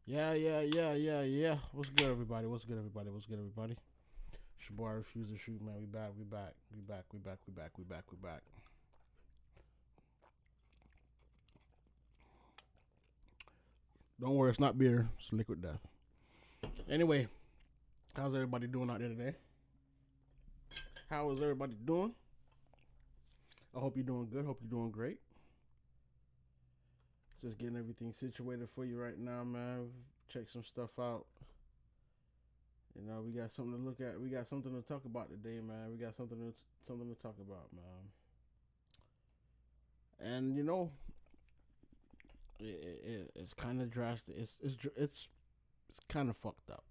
Yeah. What's good, everybody? What's good, everybody? What's good, everybody? It's your boy, Refuse to Shoot, man. We back. Don't worry, it's not beer. It's liquid death. Anyway, how's everybody doing out there today? How is everybody doing? I hope you're doing good. Hope you're doing great. Just getting everything situated for you right now, man. Check some stuff out. We got something to look at. We got something to talk about today, man. We got something to talk about, man. And it's kind of drastic. It's kind of fucked up.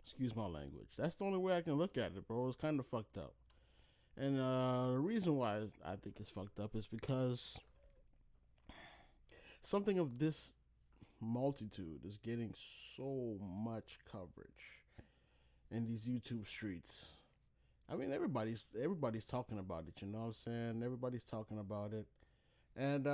Excuse my language. That's the only way I can look at it, bro. It's kind of fucked up. And the reason why I think it's fucked up is because something of this multitude is getting so much coverage in these YouTube streets. I mean, everybody's talking about it. You know what I'm saying? Everybody's talking about it, and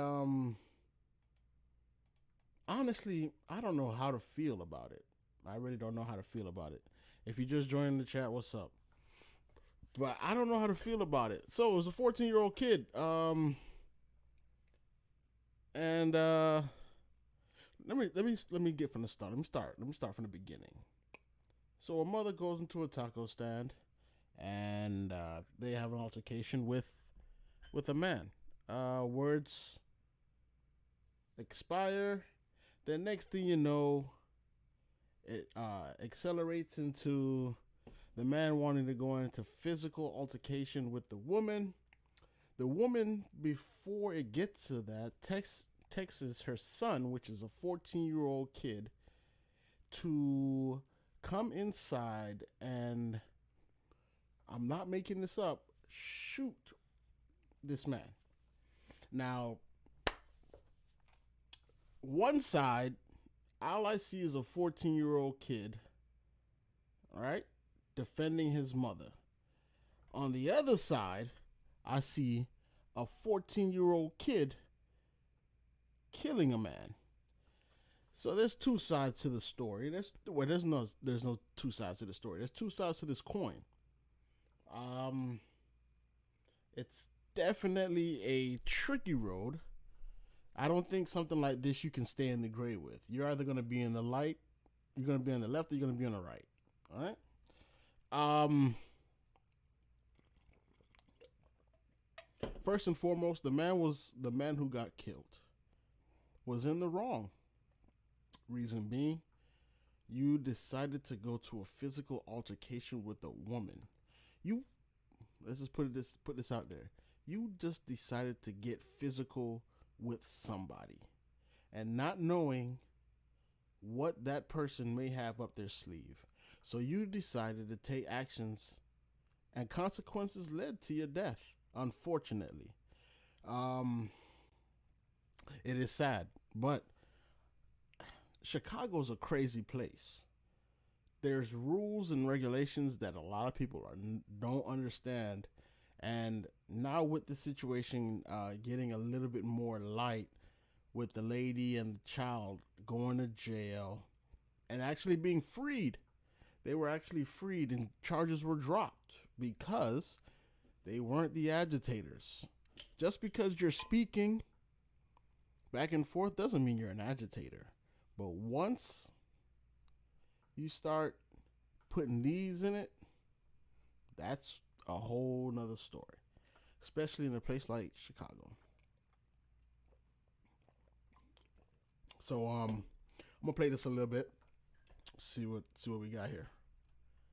honestly, I don't know how to feel about it. I really don't know how to feel about it. If you just joined the chat, what's up? But I don't know how to feel about it. So it was a 14-year-old kid. And let me get from the start. Let me start from the beginning. So a mother goes into a taco stand, and they have an altercation with a man. Words expire. Then next thing you know, it accelerates into the man wanting to go into physical altercation with the woman. The woman, before it gets to that, texts her son, which is a 14-year-old kid, to come inside and, I'm not making this up, shoot this man. Now, one side, all I see is a 14-year-old kid, all right, defending his mother. On the other side, I see a 14-year-old kid killing a man. So there's two sides to the story. There's no two sides to the story. There's two sides to this coin. It's definitely a tricky road. I don't think something like this you can stay in the gray with. You're either gonna be in the light, you're gonna be on the left, or you're gonna be on the right. All right. First and foremost, the man who got killed was in the wrong. Reason being, you decided to go to a physical altercation with a woman. You let's just put this out there. You just decided to get physical with somebody, and not knowing what that person may have up their sleeve. So you decided to take actions, and consequences led to your death, unfortunately. Um, it is sad, but Chicago's a crazy place. There's rules and regulations that a lot of people don't understand, and now with the situation getting a little bit more light, with the lady and the child going to jail and actually being freed, they were actually freed and charges were dropped because they weren't the agitators. Just because you're speaking back and forth doesn't mean you're an agitator. But once you start putting these in it, that's a whole nother story, especially in a place like Chicago. So I'm gonna play this a little bit, see what we got here.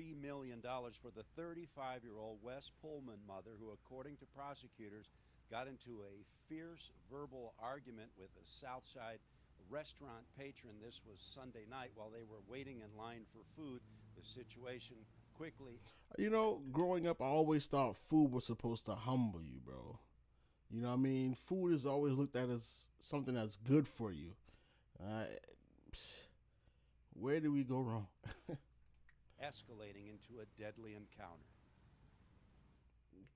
$3 million for the 35-year-old West Pullman mother who, according to prosecutors, got into a fierce verbal argument with a Southside restaurant patron. This was Sunday night while they were waiting in line for food. The situation quickly. Growing up, I always thought food was supposed to humble you, bro. You know what I mean? Food is always looked at as something that's good for you. Uh, where did we go wrong? Escalating into a deadly encounter.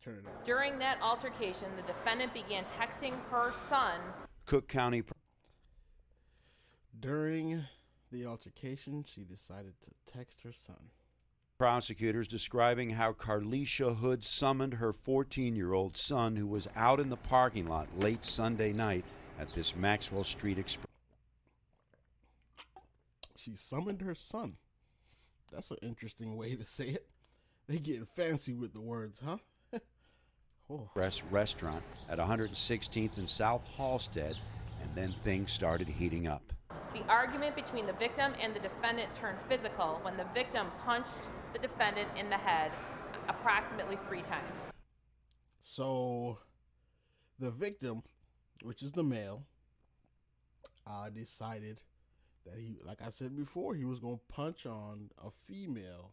Turn it on. During that altercation, the defendant began texting her son. Cook County. During the altercation, she decided to text her son. Prosecutors describing how Carlisha Hood summoned her 14-year-old son, who was out in the parking lot late Sunday night at this Maxwell Street Express. She summoned her son. That's an interesting way to say it. They getting fancy with the words, huh? Oh. Restaurant at 116th and South Halstead, and then things started heating up. The argument between the victim and the defendant turned physical when the victim punched the defendant in the head approximately 3 times. So, the victim, which is the male, decided that he, like I said before, he was going to punch on a female.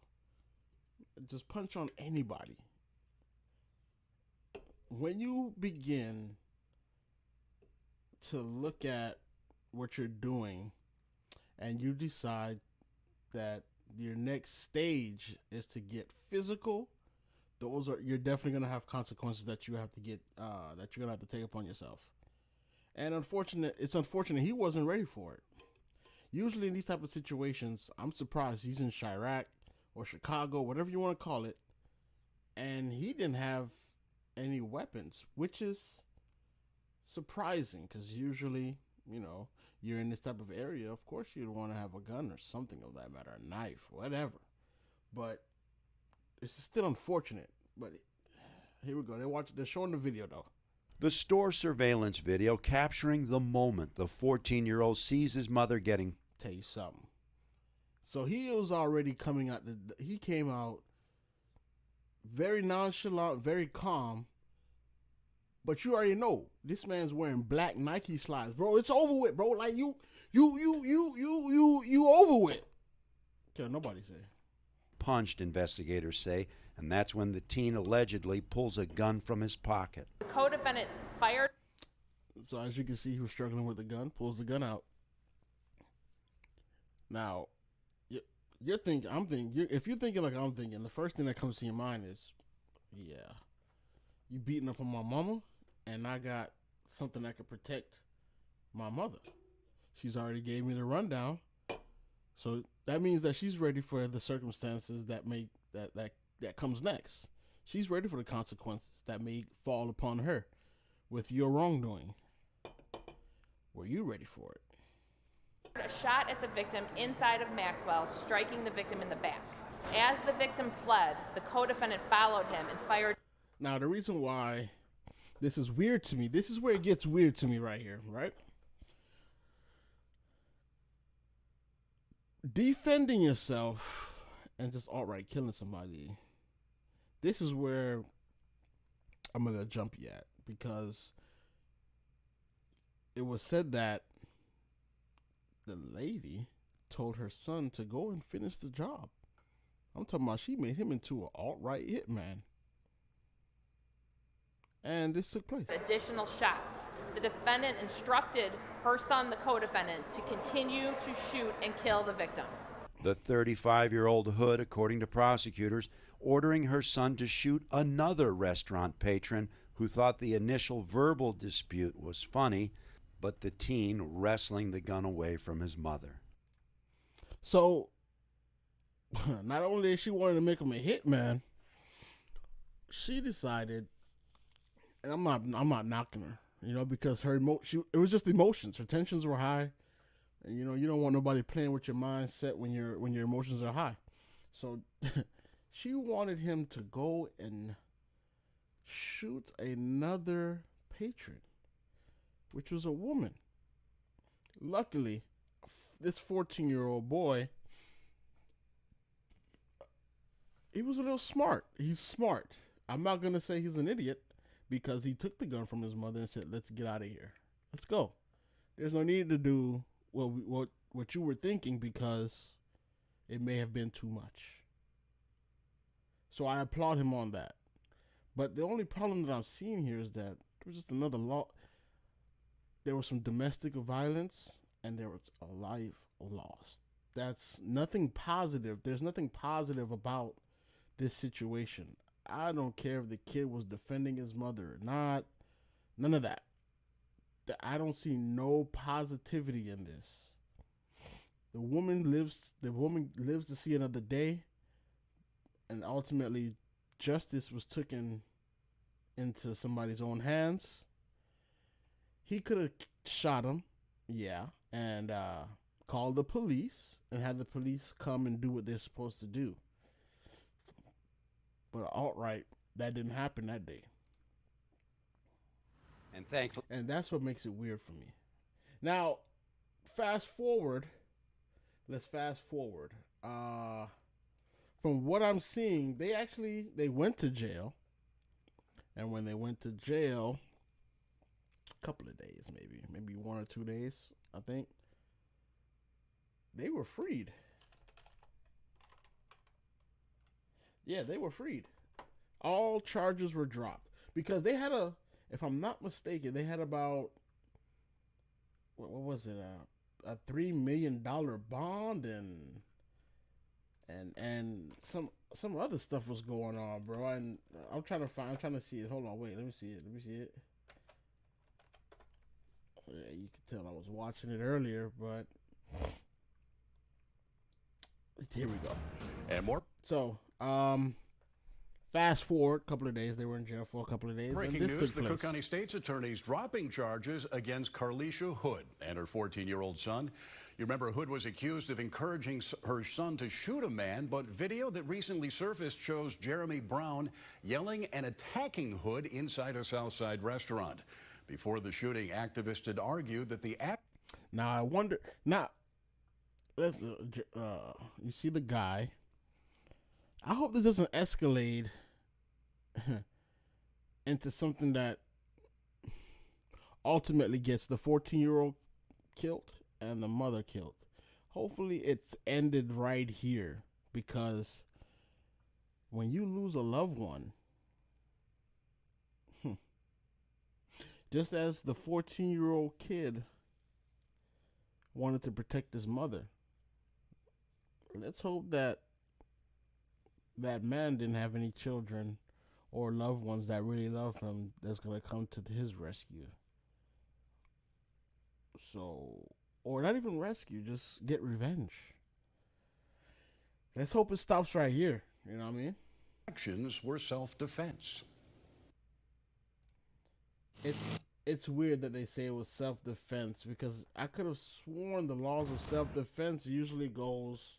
Just punch on anybody. When you begin to look at what you're doing and you decide that your next stage is to get physical, you're definitely going to have consequences that you have to get, that you're going to have to take upon yourself. And it's unfortunate he wasn't ready for it. Usually in these type of situations, I'm surprised he's in Chirac or Chicago, whatever you want to call it, and he didn't have any weapons, which is surprising because usually, you're in this type of area, of course you'd want to have a gun or something of that matter, a knife, whatever. But it's still unfortunate. But here we go. They're showing the video though. The store surveillance video capturing the moment the 14-year-old sees his mother getting. Tell you something. So he was already coming out. He came out very nonchalant, very calm. But you already know this man's wearing black Nike slides, bro. It's over with, bro. Like you over with. Can't nobody say. Punched, investigators say, and that's when the teen allegedly pulls a gun from his pocket. The co-defendant fired. So as you can see, he was struggling with the gun. Pulls the gun out. Now, if you're thinking like I'm thinking, the first thing that comes to your mind is, yeah, you beating up on my mama, and I got something that could protect my mother. She's already gave me the rundown, so that means that she's ready for the circumstances that comes next. She's ready for the consequences that may fall upon her with your wrongdoing. Were you ready for it? A shot at the victim inside of Maxwell, striking the victim in the back. As the victim fled, the co-defendant followed him and fired. Now, the reason why this is weird to me, this is where it gets weird to me right here, right? Defending yourself and just outright killing somebody, this is where I'm going to jump you at, because it was said that the lady told her son to go and finish the job. I'm talking about she made him into an alt-right hitman. And this took place. Additional shots. The defendant instructed her son, the co-defendant, to continue to shoot and kill the victim. The 35-year-old Hood, according to prosecutors, ordering her son to shoot another restaurant patron who thought the initial verbal dispute was funny, but the teen wrestling the gun away from his mother. So, not only did she wanted to make him a hitman, she decided, and I'm not knocking her, because it was just emotions. Her tensions were high, and you don't want nobody playing with your mindset when your emotions are high. So, she wanted him to go and shoot another patron, which was a woman. Luckily, this 14-year-old boy, he was a little smart. He's smart. I'm not going to say he's an idiot, because he took the gun from his mother and said, let's get out of here. Let's go. There's no need to do what you were thinking, because it may have been too much. So I applaud him on that. But the only problem that I'm seeing here is that there was just another law. There was some domestic violence, and there was a life lost. That's nothing positive. There's nothing positive about this situation. I don't care if the kid was defending his mother or not. None of that. I don't see no positivity in this. The woman lives. The woman lives to see another day, and ultimately, justice was taken into somebody's own hands. He could have shot him, yeah, and called the police and had the police come and do what they're supposed to do. But outright, that didn't happen that day. And thankfully, And that's what makes it weird for me. Now, fast forward. Let's fast forward. From what I'm seeing, they went to jail. And when they went to jail, a couple of days, maybe 1 or 2 days, I think, they were freed. Yeah, they were freed. All charges were dropped because they had if I'm not mistaken, they had about, what was it, a $3 million bond and some other stuff was going on, bro. And I'm trying to see it. Hold on, wait, let me see it. Yeah, you can tell I was watching it earlier, but here we go. And more. So, fast forward a couple of days. They were in jail for a couple of days. Breaking and this news, took the place. Cook County State's attorneys dropping charges against Carlisha Hood and her 14-year-old son. You remember Hood was accused of encouraging her son to shoot a man, but video that recently surfaced shows Jeremy Brown yelling and attacking Hood inside a Southside restaurant. Before the shooting, activists had argued that the act. Now I wonder. Now, you see the guy. I hope this doesn't escalate into something that ultimately gets the 14-year-old killed and the mother killed. Hopefully it's ended right here, because when you lose a loved one, just as the 14-year-old kid wanted to protect his mother, let's hope that that man didn't have any children or loved ones that really love him that's going to come to his rescue. So, or not even rescue, just get revenge. Let's hope it stops right here. You know what I mean? Actions were self-defense. It's weird that they say it was self-defense, because I could have sworn the laws of self-defense usually goes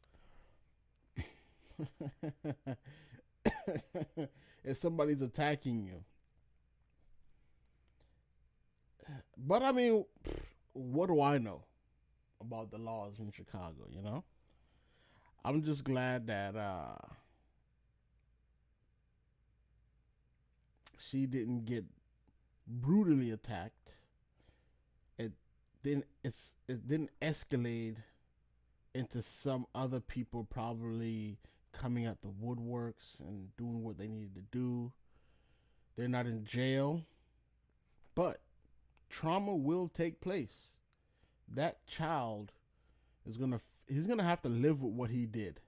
if somebody's attacking you. But I mean, what do I know about the laws in Chicago, you know? I'm just glad that she didn't get brutally attacked. It didn't escalate into some other people probably coming out the woodworks and doing what they needed to do. They're not in jail, but trauma will take place. That child is he's gonna have to live with what he did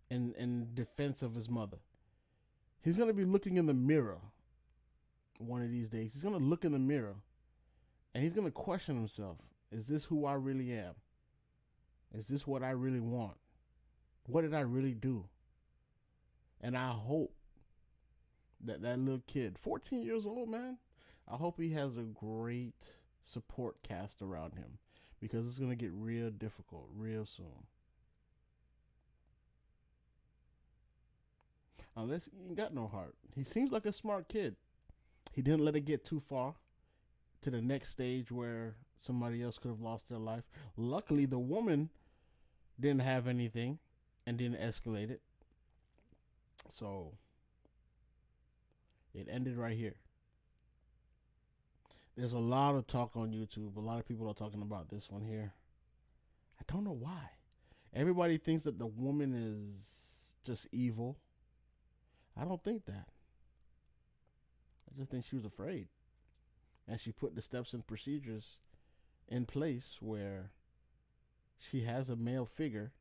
in defense of his mother. He's gonna be looking in the mirror one of these days. He's gonna look in the mirror and he's gonna question himself. Is this who I really am? Is this what I really want? What did I really do? And I hope that little kid, 14 years old, man, I hope he has a great support cast around him, because it's going to get real difficult real soon. Unless he ain't got no heart. He seems like a smart kid. He didn't let it get too far to the next stage where somebody else could have lost their life. Luckily, the woman didn't have anything and didn't escalate it. So it ended right here. There's a lot of talk on YouTube. A lot of people are talking about this one here. I don't know why. Everybody thinks that the woman is just evil. I don't think that. I just think she was afraid. And she put the steps and procedures in place where she has a male figure,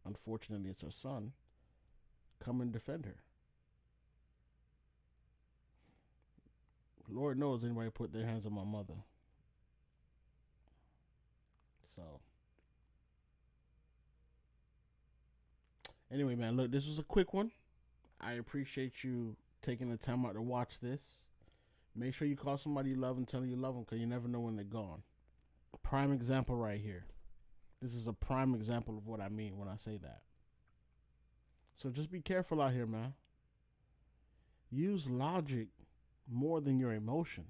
unfortunately it's her son, come and defend her. Lord knows anybody put their hands on my mother. So anyway, man, look, this was a quick one. I appreciate you taking the time out to watch this. Make sure you call somebody you love and tell them you love them, because you never know when they're gone. Prime example right here. This is a prime example of what I mean when I say that. So just be careful out here, man. Use logic more than your emotion.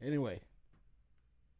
Anyway,